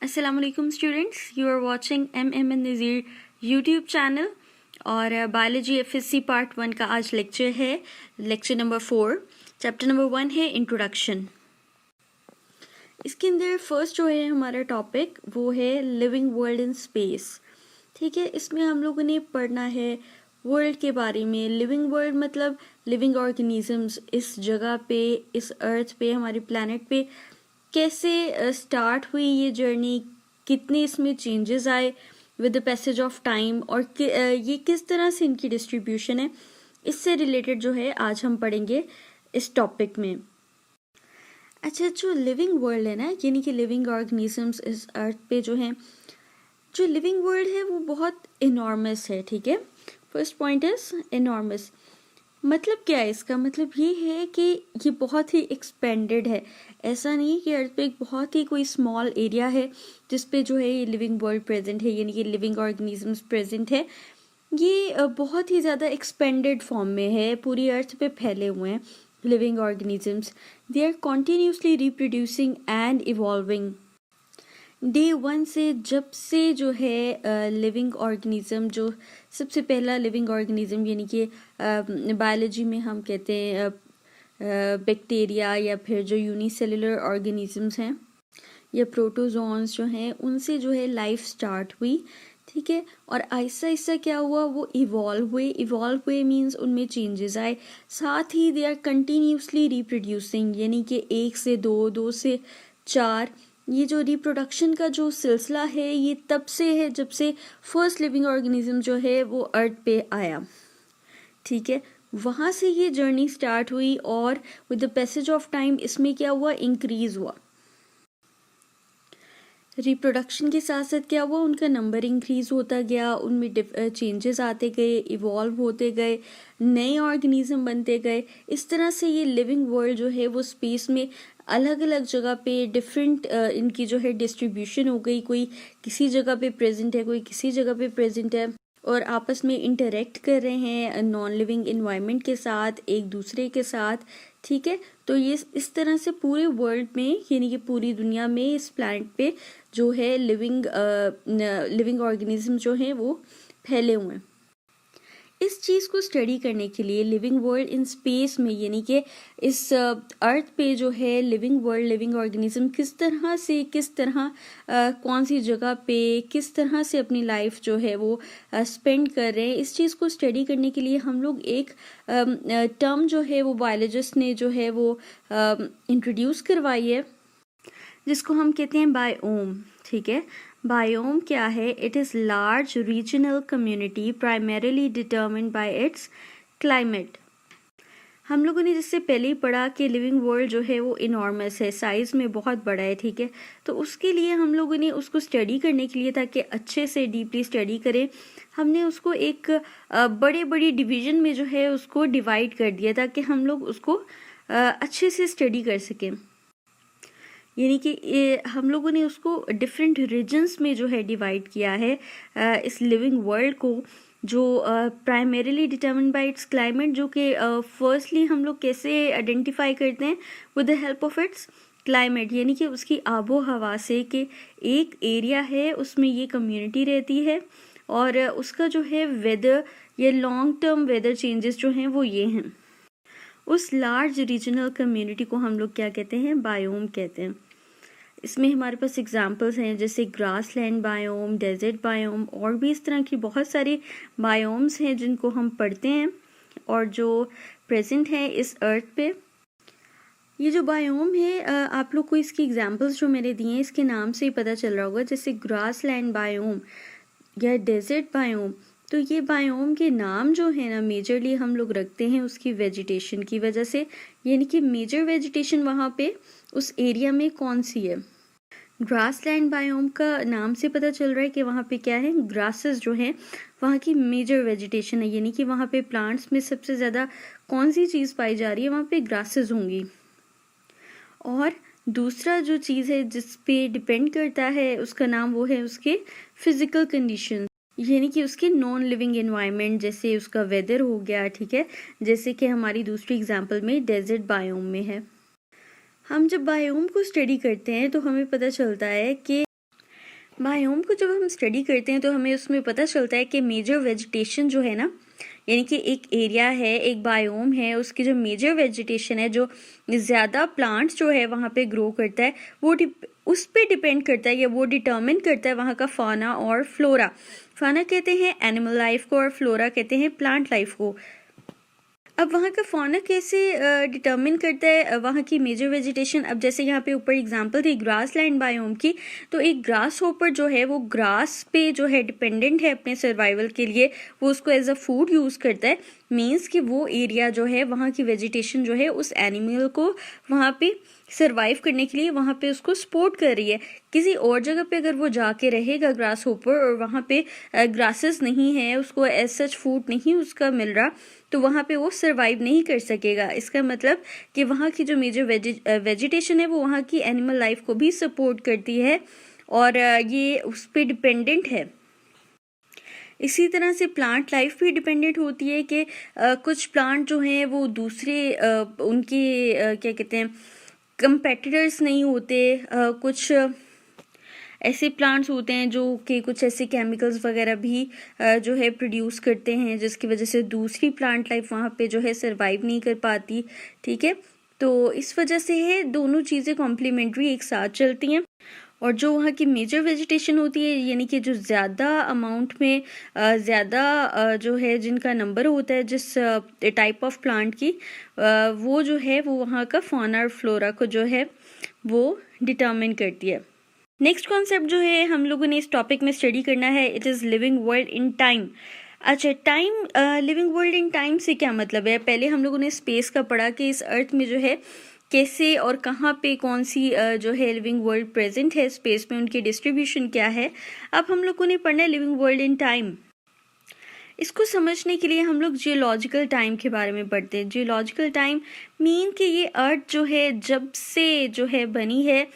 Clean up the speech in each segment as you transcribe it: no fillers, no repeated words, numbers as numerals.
अस्सलाम वालेकुम students, you are watching M Nazir YouTube channel और बायोलॉजी एफएससी पार्ट 1 का आज लेक्चर है, लेक्चर नंबर 4। चैप्टर नंबर 1 है इंट्रोडक्शन। इसके अंदर फर्स्ट जो है हमारा टॉपिक वो है लिविंग वर्ल्ड इन स्पेस। ठीक है, इसमें हम लोगों ने पढ़ना है वर्ल्ड के बारे में। लिविंग वर्ल्ड मतलब लिविंग ऑर्गेनिजम्स इस जगह पे, इस अर्थ पे, हमारे प्लैनेट पे कैसे स्टार्ट हुई ये जर्नी, कितने इसमें चेंजेस आए with the passage of time, और ये किस तरह से इनकी डिस्ट्रीब्यूशन है, इससे रिलेटेड जो है आज हम पढ़ेंगे इस टॉपिक में। अच्छा, जो लिविंग वर्ल्ड है ना, यानी कि लिविंग ऑर्गेनिजम्स इस अर्थ पे जो है, जो लिविंग वर्ल्ड है वो बहुत इनॉर्मस है। ठीक है, फर्स्ट पॉइंट इज इनॉर्मस। मतलब क्या है इसका? मतलब ये है कि ये बहुत ही एक्सपेंडेड है। ऐसा नहीं कि अर्थ पे एक बहुत ही कोई स्मॉल एरिया है जिस पे जो है ये लिविंग वर्ल्ड प्रेजेंट है, यानी कि लिविंग ऑर्गेनिजम्स प्रेजेंट है। ये बहुत ही ज़्यादा एक्सपेंडेड फॉर्म में है, पूरी अर्थ पे फैले हुए हैं living organisms. They are continuously reproducing and evolving. Day 1 से, जब से जो है लिविंग ऑर्गेनिज्म, जो सबसे पहला लिविंग ऑर्गेनिज्म यानी कि बायोलॉजी में हम कहते हैं बैक्टीरिया, या फिर जो यूनिसेलुलर ऑर्गेनिजम्स हैं या प्रोटोजोन्स जो हैं, उनसे जो है लाइफ स्टार्ट हुई। ठीक है, और आहिस्ता आहिस्ता क्या हुआ, वो इवॉल्व हुए मीन्स उनमें चेंजेस आए। साथ ही दे आर कंटिन्यूसली रिप्रोड्यूसिंग, यानी कि 1 से 2, 2 से 4। ये जो रिप्रोडक्शन का जो सिलसिला है ये तब से है जब से फर्स्ट लिविंग ऑर्गेनिज्म जो है वो अर्थ पे आया। ठीक है, वहाँ से ये जर्नी स्टार्ट हुई और with the passage of time इसमें क्या हुआ, इंक्रीज हुआ। रिप्रोडक्शन के साथ साथ क्या हुआ, उनका नंबर इंक्रीज होता गया, उनमें चेंजेस आते गए, इवॉल्व होते गए, नए ऑर्गेनिज्म बनते गए। इस तरह से ये लिविंग वर्ल्ड जो है वो स्पेस में अलग अलग जगह पे डिफरेंट इनकी जो है डिस्ट्रीब्यूशन हो गई। कोई किसी जगह पे प्रेजेंट है, कोई किसी जगह पे प्रेजेंट है, और आपस में इंटरेक्ट कर रहे हैं नॉन लिविंग इन्वायरमेंट के साथ, एक दूसरे के साथ। ठीक है, तो ये इस तरह से पूरे वर्ल्ड में, यानी कि पूरी दुनिया में, इस प्लैनेट पे जो है लिविंग ऑर्गेनिज्म जो है वो फैले हुए हैं। इस चीज़ को स्टडी करने के लिए लिविंग वर्ल्ड इन स्पेस में, यानी कि इस अर्थ पे जो है लिविंग वर्ल्ड, लिविंग ऑर्गेनिज्म किस तरह कौन सी जगह पे किस तरह से अपनी लाइफ जो है वो स्पेंड कर रहे हैं, इस चीज़ को स्टडी करने के लिए हम लोग एक टर्म जो है वो बायोलॉजिस्ट ने जो है वो इंट्रोड्यूस करवाई है, जिसको हम कहते हैं बायोम। ठीक है, बायोम क्या है? It is large regional community primarily determined bye it's climate. हम लोगों ने जिससे पहले ही पढ़ा कि लिविंग वर्ल्ड जो है वो इनॉर्मस है, साइज़ में बहुत बड़ा है। ठीक है, तो उसके लिए हम लोगों ने उसको स्टडी करने के लिए, ताकि अच्छे से डीपली स्टडी करें, हमने उसको एक बड़ी डिवीज़न में जो है उसको डिवाइड कर दिया, ताकि हम लोग उसको अच्छे से स्टडी कर सकें। यानी कि हम लोगों ने उसको डिफरेंट रीजन्स में जो है डिवाइड किया है इस लिविंग वर्ल्ड को, जो primarily determined bye it's climate, जो कि फर्स्टली हम लोग कैसे आइडेंटिफाई करते हैं, with the help of its climate, यानी कि उसकी आबो हवा से, कि एक एरिया है उसमें ये कम्युनिटी रहती है, और उसका जो है वेदर या लॉन्ग टर्म वेदर चेंजेस जो हैं वो ये हैं। उस लार्ज रीजनल कम्युनिटी को हम लोग क्या कहते हैं? बायोम कहते हैं। इसमें हमारे पास एग्जांपल्स हैं, जैसे ग्रासलैंड बायोम, डेजर्ट बायोम, और भी इस तरह की बहुत सारे बायोम्स हैं जिनको हम पढ़ते हैं और जो प्रेजेंट हैं इस अर्थ पे। ये जो बायोम है, आप लोग को इसकी एग्जांपल्स जो मैंने दिए हैं इसके नाम से ही पता चल रहा होगा, जैसे ग्रासलैंड बायोम या डेजर्ट बायोम। तो ये बायोम के नाम जो है ना, मेजरली हम लोग रखते हैं उसकी वेजिटेशन की वजह से, यानी कि मेजर वेजिटेशन वहाँ पे उस एरिया में कौन सी है। ग्रासलैंड बायोम का नाम से पता चल रहा है कि वहाँ पे क्या है, ग्रासेस जो हैं वहाँ की मेजर वेजिटेशन है, यानी कि वहाँ पे प्लांट्स में सबसे ज़्यादा कौन सी चीज़ पाई जा रही है, वहाँ पे ग्रासेस होंगी। और दूसरा जो चीज़ है जिस पे डिपेंड करता है उसका नाम, वो है उसके फिजिकल कंडीशन, यानी कि उसके नॉन लिविंग एनवायरनमेंट, जैसे उसका वेदर हो गया। ठीक है, जैसे कि हमारी दूसरी एग्जांपल में डेजर्ट बायोम में है। हम जब बायोम को स्टडी करते हैं तो हमें पता चलता है कि बायोम को जब हम स्टडी करते हैं तो हमें उसमें पता चलता है कि मेजर वेजिटेशन जो है ना, यानी कि एक एरिया है, एक बायोम है, उसकी जो मेजर वेजिटेशन है, जो ज़्यादा प्लांट्स जो है वहाँ पे ग्रो करता है, वो उस पे डिपेंड करता है या वो डिटर्मिन करता है वहाँ का फाना और फ्लोरा। फाना कहते हैं एनिमल लाइफ को और फ्लोरा कहते हैं प्लांट लाइफ को। अब वहाँ का फौना कैसे डिटर्मिन करता है वहाँ की मेजर वेजिटेशन। अब जैसे यहाँ पे ऊपर एग्जांपल थी ग्रास लैंड बायोम की, तो एक ग्रास होपर जो है वो ग्रास पे जो है डिपेंडेंट है अपने सर्वाइवल के लिए, वो उसको एज अ फूड यूज़ करता है। मीन्स कि वो एरिया जो है वहाँ की वेजिटेशन जो है उस एनिमल को वहाँ पे सर्वाइव करने के लिए वहाँ पे उसको सपोर्ट कर रही है। किसी और जगह पे अगर वो जाके रहेगा ग्रास होपर और वहाँ पे ग्रासेस नहीं है, उसको एज सच फूड नहीं उसका मिल रहा, तो वहाँ पे वो सर्वाइव नहीं कर सकेगा। इसका मतलब कि वहाँ की जो मेजर वेजिटेशन है वो वहाँ की एनिमल लाइफ को भी सपोर्ट करती है और ये उस पर डिपेंडेंट है। इसी तरह से प्लांट लाइफ भी डिपेंडेंट होती है कि कुछ प्लांट जो हैं वो दूसरे उनके क्या कहते हैं कंपेटिटर्स नहीं होते। कुछ ऐसे प्लांट्स होते हैं जो कि कुछ ऐसे केमिकल्स वगैरह भी जो है प्रोड्यूस करते हैं, जिसकी वजह से दूसरी प्लांट लाइफ वहाँ पे जो है सरवाइव नहीं कर पाती। ठीक है, तो इस वजह से है दोनों चीज़ें कॉम्प्लीमेंट्री एक साथ चलती हैं। और जो वहाँ की मेजर वेजिटेशन होती है, यानी कि जो ज़्यादा अमाउंट में ज़्यादा जो है जिनका नंबर होता है जिस टाइप ऑफ प्लांट की, वो जो है वो वहाँ का फौना और फ्लोरा को जो है वो डिटर्मिन करती है। नेक्स्ट कॉन्सेप्ट जो है हम लोगों ने इस टॉपिक में स्टडी करना है, it is living world in time. अच्छा, time, living world in time से क्या मतलब है? पहले हम लोगों ने स्पेस का पढ़ा कि इस अर्थ में जो है कैसे और कहाँ पे कौन सी जो है लिविंग वर्ल्ड प्रेजेंट है स्पेस में, उनकी डिस्ट्रीब्यूशन क्या है। अब हम लोगों ने पढ़ना है लिविंग वर्ल्ड इन टाइम। इसको समझने के लिए हम लोग जियोलॉजिकल टाइम के बारे में पढ़ते हैं। जियोलॉजिकल टाइम मीन कि ये अर्थ जो है जब से जो है बनी है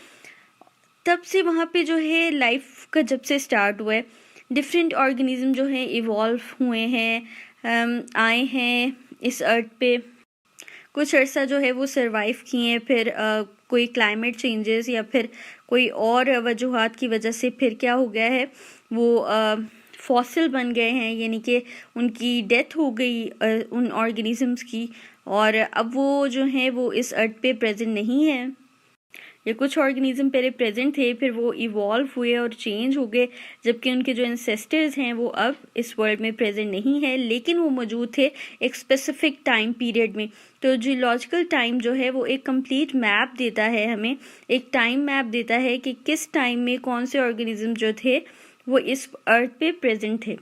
तब से वहाँ पे जो है लाइफ का जब से स्टार्ट हुआ है, डिफरेंट ऑर्गेनिज्म जो हैं इवॉल्व हुए हैं, आए हैं इस अर्थ पे, कुछ अर्सा जो है वो सरवाइव किए हैं, फिर कोई क्लाइमेट चेंजेस या फिर कोई और वजूहात की वजह से फिर क्या हो गया है, वो फॉसिल बन गए हैं, यानी कि उनकी डेथ हो गई उन ऑर्गेनिजम्स की, और अब वो जो हैं वो इस अर्थ पे प्रेजेंट नहीं है। या कुछ ऑर्गेनिज्म पहले प्रेजेंट थे, फिर वो इवॉल्व हुए और चेंज हो गए, जबकि उनके जो एंसेस्टर्स हैं वो अब इस वर्ल्ड में प्रेजेंट नहीं है, लेकिन वो मौजूद थे एक स्पेसिफिक टाइम पीरियड में। तो जियोलॉजिकल टाइम जो है वो एक कंप्लीट मैप देता है हमें, एक टाइम मैप देता है कि किस टाइम में कौन से ऑर्गेनिज्म जो थे वो इस अर्थ पे प्रेजेंट थे।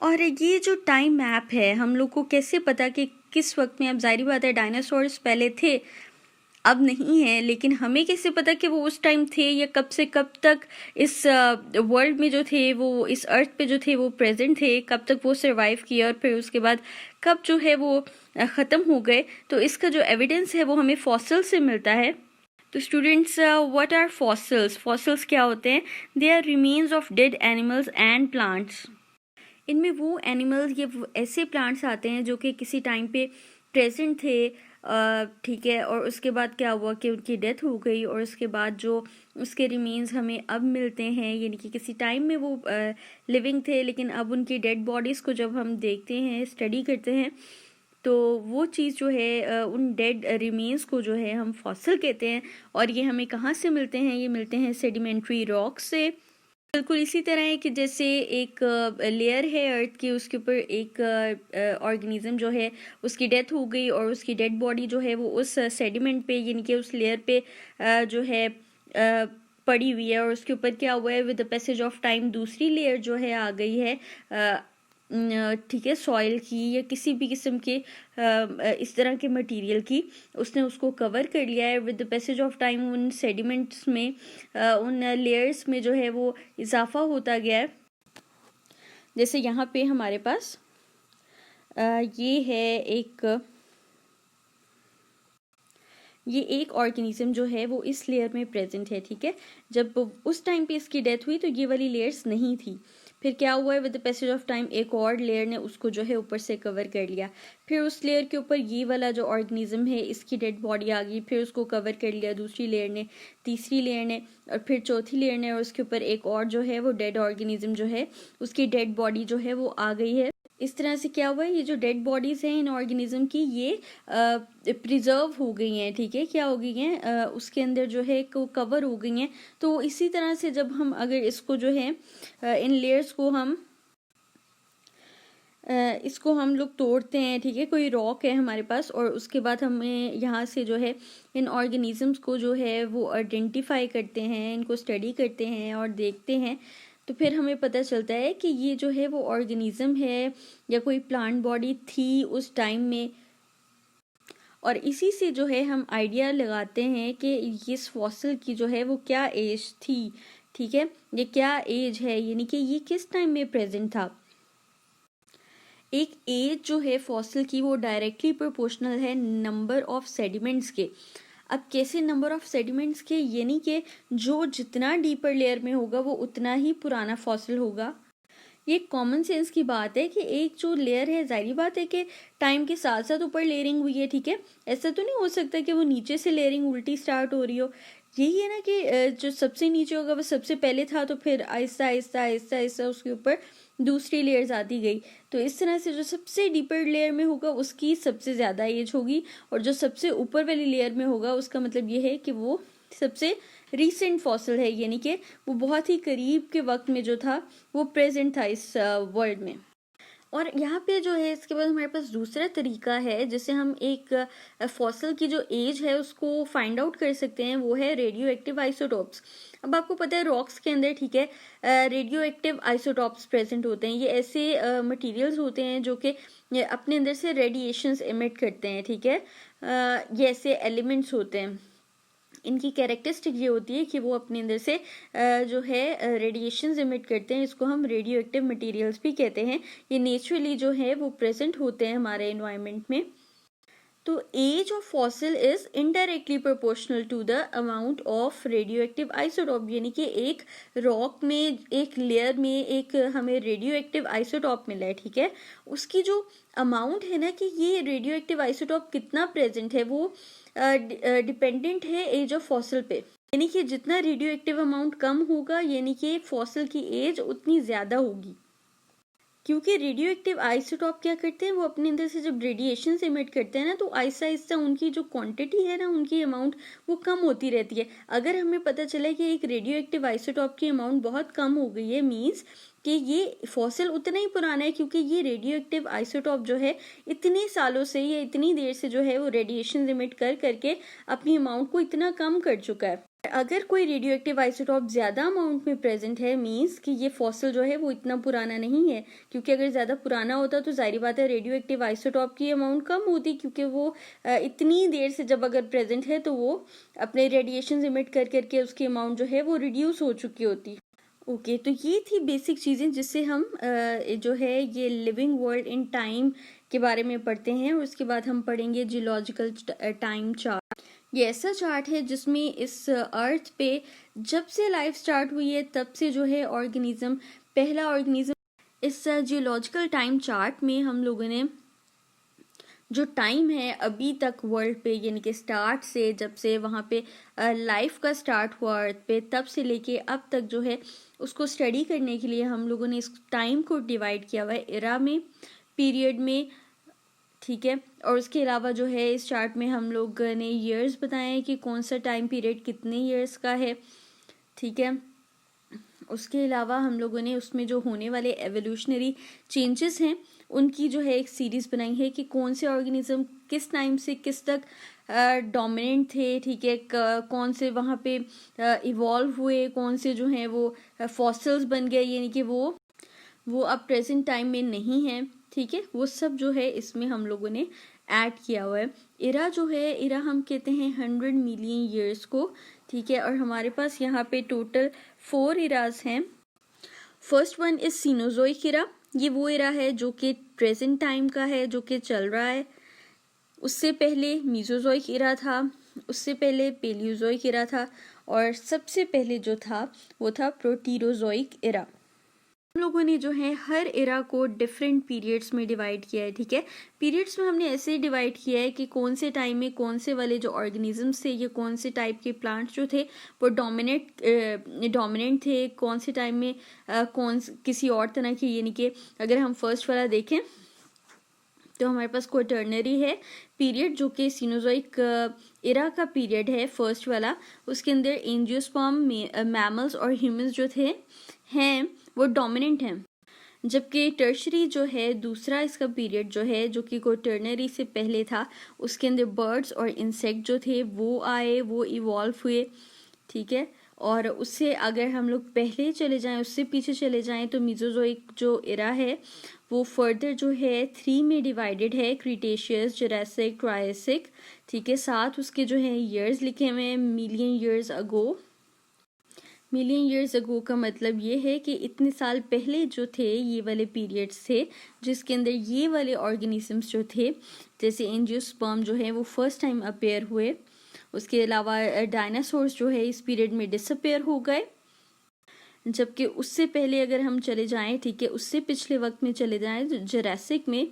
और ये जो टाइम मैप है हम लोग को कैसे पता कि किस वक्त में, अब जाहिर बात है डायनासोर्स पहले थे अब नहीं है, लेकिन हमें कैसे पता कि वो उस टाइम थे या कब से कब तक इस वर्ल्ड में जो थे, वो इस अर्थ पे जो थे वो प्रेजेंट थे, कब तक वो सरवाइव किए और फिर उसके बाद कब जो है वो ख़त्म हो गए। तो इसका जो एविडेंस है वो हमें फॉसिल से मिलता है। तो students, what are fossils? Fossils क्या होते हैं? They are remains of dead animals and plants. इनमें वो एनिमल्स या ऐसे प्लांट्स आते हैं जो कि किसी टाइम पे प्रेजेंट थे, ठीक है, और उसके बाद क्या हुआ कि उनकी डेथ हो गई, और उसके बाद जो उसके रिमेन्स हमें अब मिलते हैं, यानी कि किसी टाइम में वो लिविंग थे लेकिन अब उनकी डेड बॉडीज़ को जब हम देखते हैं, स्टडी करते हैं, तो वो चीज़ जो है उन डेड रिमेन्स को जो है हम फॉसिल कहते हैं। और ये हमें कहाँ से मिलते हैं? ये मिलते हैं सेडिमेंट्री रॉक से। बिल्कुल इसी तरह है कि जैसे एक लेयर है अर्थ की, उसके ऊपर एक ऑर्गेनिज्म जो है उसकी डेथ हो गई और उसकी डेड बॉडी जो है वो उस सेडिमेंट पे, यानी कि उस लेयर पे जो है पड़ी हुई है, और उसके ऊपर क्या हुआ है, with the passage of time दूसरी लेयर जो है आ गई है, ठीक है, सॉइल की या किसी भी किस्म के इस तरह के मटेरियल की, उसने उसको कवर कर लिया है। With the passage of time उन सेडिमेंट्स में, उन लेयर्स में जो है वो इजाफा होता गया है। जैसे यहाँ पे हमारे पास ये है ये एक ऑर्गेनिज्म जो है वो इस लेयर में प्रेजेंट है, ठीक है। जब उस टाइम पे इसकी डेथ हुई तो ये वाली लेयर्स नहीं थी। फिर क्या हुआ है, with the passage of time एक और लेयर ने उसको जो है ऊपर से कवर कर लिया, फिर उस लेयर के ऊपर ये वाला जो ऑर्गेनिज्म है इसकी डेड बॉडी आ गई, फिर उसको कवर कर लिया दूसरी लेयर ने, तीसरी लेयर ने, और फिर चौथी लेयर ने, और उसके ऊपर एक और जो है वो डेड ऑर्गेनिज्म जो है उसकी डेड बॉडी जो है वो आ गई है। इस तरह से क्या हुआ है, ये जो डेड बॉडीज़ हैं इन ऑर्गेनिज्म की ये प्रिजर्व हो गई हैं, ठीक है, क्या हो गई हैं, उसके अंदर जो है कवर हो गई हैं। तो इसी तरह से जब हम अगर इसको जो है इन लेयर्स को इसको हम लोग तोड़ते हैं, ठीक है, कोई रॉक है हमारे पास, और उसके बाद हमें यहाँ से जो है इन ऑर्गेनिजम्स को जो है वो आइडेंटिफाई करते हैं, इनको स्टडी करते हैं और देखते हैं, तो फिर हमें पता चलता है कि ये जो है वो ऑर्गेनिज्म है या कोई प्लांट बॉडी थी उस टाइम में। और इसी से जो है हम आइडिया लगाते हैं कि इस फॉसिल की जो है वो क्या एज थी, ठीक है, ये क्या एज है, यानी कि ये किस टाइम में प्रेजेंट था। एक एज जो है फॉसिल की वो डायरेक्टली प्रोपोर्शनल है नंबर ऑफ सेडिमेंट्स के। अब कैसे नंबर ऑफ सेडिमेंट्स के, यानी कि जो जितना डीपर लेयर में होगा वो उतना ही पुराना फॉसिल होगा। ये कॉमन सेंस की बात है कि एक जो लेयर है, जाहिर बात है कि टाइम के साथ साथ ऊपर लेयरिंग हुई है, ठीक है, ऐसा तो नहीं हो सकता कि वो नीचे से लेयरिंग उल्टी स्टार्ट हो रही हो। यही है ना कि जो सबसे नीचे होगा वो सबसे पहले था, तो फिर आहिस्ता आहिस्ता आहिस्ता आहिस्ता उसके ऊपर दूसरी लेयर्स आती गई। तो इस तरह से जो सबसे डीपर लेयर में होगा उसकी सबसे ज़्यादा एज होगी, और जो सबसे ऊपर वाली लेयर में होगा उसका मतलब ये है कि वो सबसे रीसेंट फॉसिल है, यानी कि वो बहुत ही करीब के वक्त में जो था वो प्रेजेंट था इस वर्ल्ड में। और यहाँ पे जो है इसके बाद हमारे पास दूसरा तरीका है जिससे हम एक फॉसिल की जो एज है उसको फाइंड आउट कर सकते हैं, वो है रेडियो एक्टिव आइसोटॉप्स। अब आपको पता है रॉक्स के अंदर, ठीक है, रेडियो एक्टिव आइसोटॉप्स प्रेजेंट होते हैं। ये ऐसे मटेरियल्स होते हैं जो कि अपने अंदर से रेडिएशंस एमिट करते हैं, ठीक है, ये ऐसे एलिमेंट्स होते हैं। इनकी कैरेक्टरिस्टिक ये होती है कि वो अपने अंदर से जो है रेडिएशंस एमिट करते हैं, इसको हम रेडियो एक्टिव मटीरियल्स भी कहते हैं। ये नेचुरली जो है वो प्रेजेंट होते हैं हमारे एनवायरनमेंट में। तो age of fossil is indirectly proportional to the amount of radioactive isotope, यानी कि एक रॉक में, एक लेयर में एक हमें रेडियो एक्टिव आइसोटॉप मिला है, ठीक है, उसकी जो अमाउंट है ना कि ये रेडियो एक्टिव आइसोटॉप कितना प्रेजेंट है वो डिपेंडेंट है एज ऑफ फॉसिल पे। यानी कि जितना रेडियो एक्टिव अमाउंट कम होगा यानी कि फॉसिल की एज उतनी ज़्यादा होगी, क्योंकि रेडियो एक्टिव आइसोटॉप क्या करते हैं, वो अपने अंदर से जब रेडिएशन एमिट करते हैं ना तो आहिस्ता आहिस्ता उनकी जो क्वांटिटी है ना, उनकी अमाउंट वो कम होती रहती है। अगर हमें पता चला कि एक रेडियो एक्टिव आइसोटॉप की अमाउंट बहुत कम हो गई है, मीन्स कि ये फॉसिल उतना ही पुराना है, क्योंकि ये रेडियो एक्टिव आइसोटॉप जो है इतने सालों से या इतनी देर से जो है वो रेडिएशन एमिट कर करके अपनी अमाउंट को इतना कम कर चुका है। अगर कोई रेडियो एक्टिव आइसोटॉप ज़्यादा अमाउंट में प्रेजेंट है, मीन्स कि ये फॉसिल जो है वो इतना पुराना नहीं है, क्योंकि अगर ज़्यादा पुराना होता तो जाहिर बात है रेडियो एक्टिव आइसोटॉप की अमाउंट कम होती, क्योंकि वो इतनी देर से जब अगर प्रेजेंट है तो वो अपने रेडिएशन इमिट कर करके उसकी अमाउंट जो है वो रिड्यूस हो चुकी होती। ओके, तो ये थी बेसिक चीज़ें जिससे हम जो है ये लिविंग वर्ल्ड इन टाइम के बारे में पढ़ते हैं, और उसके बाद हम पढ़ेंगे जियोलॉजिकल टाइम चार्ट। ये ऐसा चार्ट है जिसमें इस अर्थ पे जब से लाइफ स्टार्ट हुई है तब से जो है ऑर्गेनिज्म, पहला ऑर्गेनिज्म, इस जियोलॉजिकल टाइम चार्ट में हम लोगों ने जो टाइम है अभी तक वर्ल्ड पे, यानी कि स्टार्ट से, जब से वहाँ पे लाइफ का स्टार्ट हुआ अर्थ पे, तब से लेके अब तक जो है उसको स्टडी करने के लिए हम लोगों ने इस टाइम को डिवाइड किया हुआ है एरा में, पीरियड में, ठीक है। और उसके अलावा जो है इस चार्ट में हम लोग ने ईयर्स बताए हैं कि कौन सा टाइम पीरियड कितने ईयर्स का है, ठीक है। उसके अलावा हम लोगों ने उसमें जो होने वाले एवोल्यूशनरी चेंजेस हैं उनकी जो है एक सीरीज़ बनाई है कि कौन से ऑर्गेनिज्म किस टाइम से किस तक डोमिनेंट थे, ठीक है, कौन से वहाँ पे इवॉल्व हुए, कौन से जो हैं वो फॉसिल्स बन गए, यानी कि वो अब प्रेजेंट टाइम में नहीं है, ठीक है। वो सब जो है इसमें हम लोगों ने ऐड किया हुआ है। इरा जो है, इरा हम कहते हैं 100 मिलियन ईयर्स को, ठीक है। और हमारे पास यहाँ पे टोटल 4 इराज हैं। फर्स्ट वन इज सीनोजोइक इरा, ये वो इरा है जो कि प्रेजेंट टाइम का है, जो कि चल रहा है। उससे पहले मीजोजोइक इरा था, उससे पहले पेलियोजोइक इरा था, और सबसे पहले जो था वो था प्रोटीरोजोइक इरा। हम लोगों ने जो है हर एरा को डिफरेंट पीरियड्स में डिवाइड किया है, ठीक है। पीरियड्स में हमने ऐसे डिवाइड किया है कि कौन से टाइम में कौन से वाले जो ऑर्गेनिजम्स थे या कौन से टाइप के प्लांट्स जो थे वो डोमिनेंट थे, कौन से टाइम में किसी और तरह के, यानी कि अगर हम फर्स्ट वाला देखें तो हमारे पास क्वाटरनरी है पीरियड जो कि सीनोजोइक एरा का पीरियड है फर्स्ट वाला। उसके अंदर एंजियोस्पर्म, मैमल्स और ह्यूमंस जो हैं वो डोमिनेंट हैं, जबकि टर्शरी जो है दूसरा इसका पीरियड जो है जो कि क्वाटरनरी से पहले था, उसके अंदर बर्ड्स और इंसेक्ट जो थे वो आए, वो इवॉल्व हुए, ठीक है। और उससे अगर हम लोग पहले चले जाएं, उससे पीछे चले जाएं तो मीजोजोइक जो एरा है वो फर्दर जो है 3 में डिवाइडेड है, क्रिटेशियस, जुरासिक, ट्रायसिक, ठीक है। साथ उसके जो है ईयर्स लिखे हुए हैं million years ago. Million years ago का मतलब ये है कि इतने साल पहले जो थे ये वाले पीरियड्स थे जिसके अंदर ये वाले ऑर्गेनिजम्स जो थे जैसे एंजियोस्पर्म जो है वो फर्स्ट टाइम अपेयर हुए। उसके अलावा डायनासोर्स जो है इस पीरियड में डिसअपेयर हो गए। जबकि उससे पहले अगर हम चले जाएं, ठीक है, उससे पिछले वक्त में चले जाएं जुरासिक में,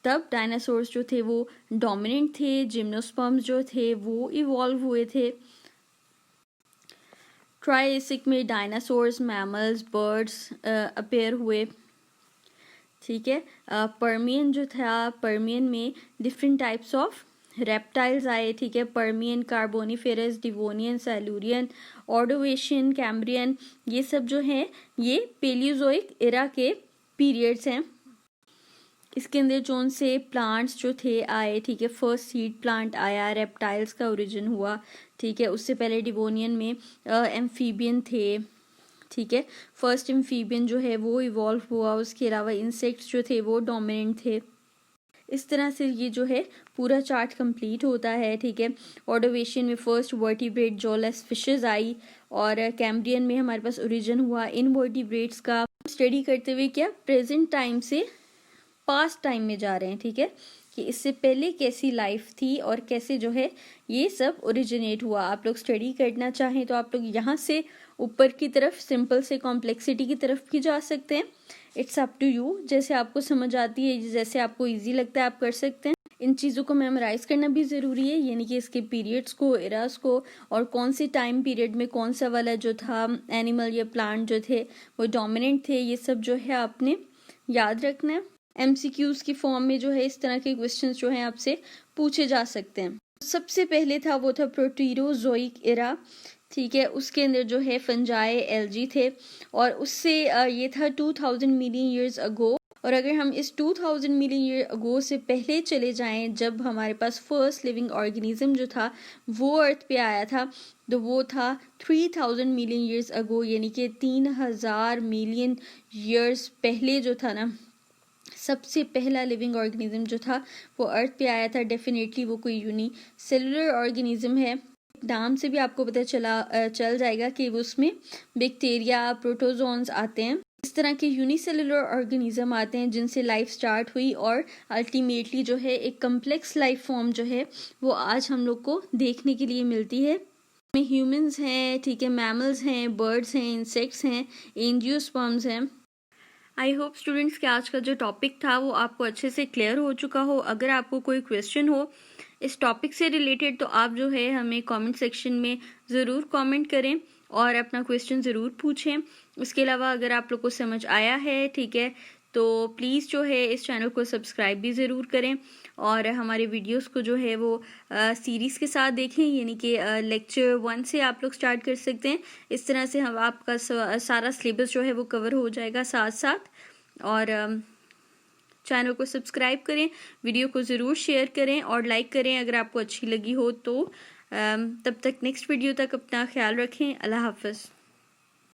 तब डायनासोर्स जो थे वो डोमिनेंट थे, जिम्नोस्पर्म्स जो थे वो इवॉल्व हुए थे। ट्रायसिक में डायनासोर्स, मैमल्स, बर्ड्स अपेयर हुए, ठीक है। पर्मियन जो था, पर्मियन में डिफरेंट टाइप्स ऑफ रेप्टाइल्स आए, ठीक है। पर्मियन, कार्बोनिफेरस, डिवोनियन, सैलूरियन, ऑर्डोवेशियन, कैम्ब्रियन, ये सब जो हैं ये पेलियोजोइक एरा के पीरियड्स हैं। इसके अंदर जोन से प्लांट्स जो थे आए, ठीक है। फर्स्ट सीड प्लांट आया, रेप्टाइल्स का ओरिजिन हुआ, ठीक है। उससे पहले डिवोनियन में एम्फीबियन थे, ठीक है। फर्स्ट एम्फीबियन जो है वो इवॉल्व हुआ। उसके अलावा इंसेक्ट्स जो थे वो डोमिनेंट थे। इस तरह से ये जो है पूरा चार्ट कंप्लीट होता है, ठीक है। ऑर्डोवेशियन में फर्स्ट वर्टिब्रेट जॉलेस फिशेज आई और कैम्ब्रियन में हमारे पास ओरिजिन हुआ इनवर्टिब्रेट्स का। स्टडी करते हुए क्या प्रेजेंट टाइम से पास्ट टाइम में जा रहे हैं, ठीक है, कि इससे पहले कैसी लाइफ थी और कैसे जो है ये सब ओरिजिनेट हुआ। आप लोग स्टडी करना चाहें तो आप लोग यहाँ से ऊपर की तरफ सिंपल से कॉम्प्लेक्सिटी की तरफ भी जा सकते हैं। इट्स अप टू यू, जैसे आपको समझ आती है, जैसे आपको इजी लगता है आप कर सकते हैं। इन चीज़ों को मेमोराइज करना भी ज़रूरी है, यानी कि इसके पीरियड्स को, एरास को, और कौन से टाइम पीरियड में कौन सा वाला जो था एनिमल या प्लांट जो थे वो डोमिनेंट थे, ये सब जो है आपने याद रखना है। MCQs की फॉर्म में जो है इस तरह के क्वेश्चंस जो हैं आपसे पूछे जा सकते हैं। सबसे पहले था वो था प्रोटीरोजोइक एरा, ठीक है। उसके अंदर जो है फंजाई, एल्गी थे और उससे ये था 2000 मिलियन ईयर्स अगो। और अगर हम इस 2000 मिलियन ईयर अगो से पहले चले जाएं, जब हमारे पास फर्स्ट लिविंग ऑर्गेनिज्म जो था वो अर्थ पे आया था, तो वो था 3000 मिलियन ईयर्स अगो, यानी कि 3000 मिलियन ईयर्स पहले जो था ना सबसे पहला लिविंग ऑर्गेनिज्म जो था वो अर्थ पे आया था। डेफिनेटली वो कोई यूनिसेलुलर ऑर्गेनिज्म है। नाम से भी आपको पता चल जाएगा कि वो उसमें बैक्टीरिया, प्रोटोजोन्स आते हैं। इस तरह के यूनिसेलुलर ऑर्गेनिज्म आते हैं जिनसे लाइफ स्टार्ट हुई और अल्टीमेटली जो है एक कम्प्लेक्स लाइफ फॉर्म जो है वो आज हम लोग को देखने के लिए मिलती है। ह्यूमंस हैं, ठीक है, मैमल्स हैं, बर्ड्स हैं, इंसेक्ट्स हैं, एंजियोस्पर्म्स हैं। आई होप स्टूडेंट्स कि आज का जो टॉपिक था वो आपको अच्छे से क्लियर हो चुका हो। अगर आपको कोई क्वेश्चन हो इस टॉपिक से रिलेटेड तो आप जो है हमें कमेंट सेक्शन में ज़रूर कमेंट करें और अपना क्वेश्चन ज़रूर पूछें। उसके अलावा अगर आप लोग को समझ आया है, ठीक है, तो प्लीज़ जो है इस चैनल को सब्सक्राइब भी ज़रूर करें और हमारे वीडियोस को जो है वो सीरीज़ के साथ देखें, यानी कि लेक्चर 1 से आप लोग स्टार्ट कर सकते हैं। इस तरह से हम आपका सारा सिलेबस जो है वो कवर हो जाएगा साथ साथ। और चैनल को सब्सक्राइब करें, वीडियो को ज़रूर शेयर करें और लाइक करें अगर आपको अच्छी लगी हो तो। तब तक नेक्स्ट वीडियो तक अपना ख्याल रखें। अल्लाह हाफ़िज़।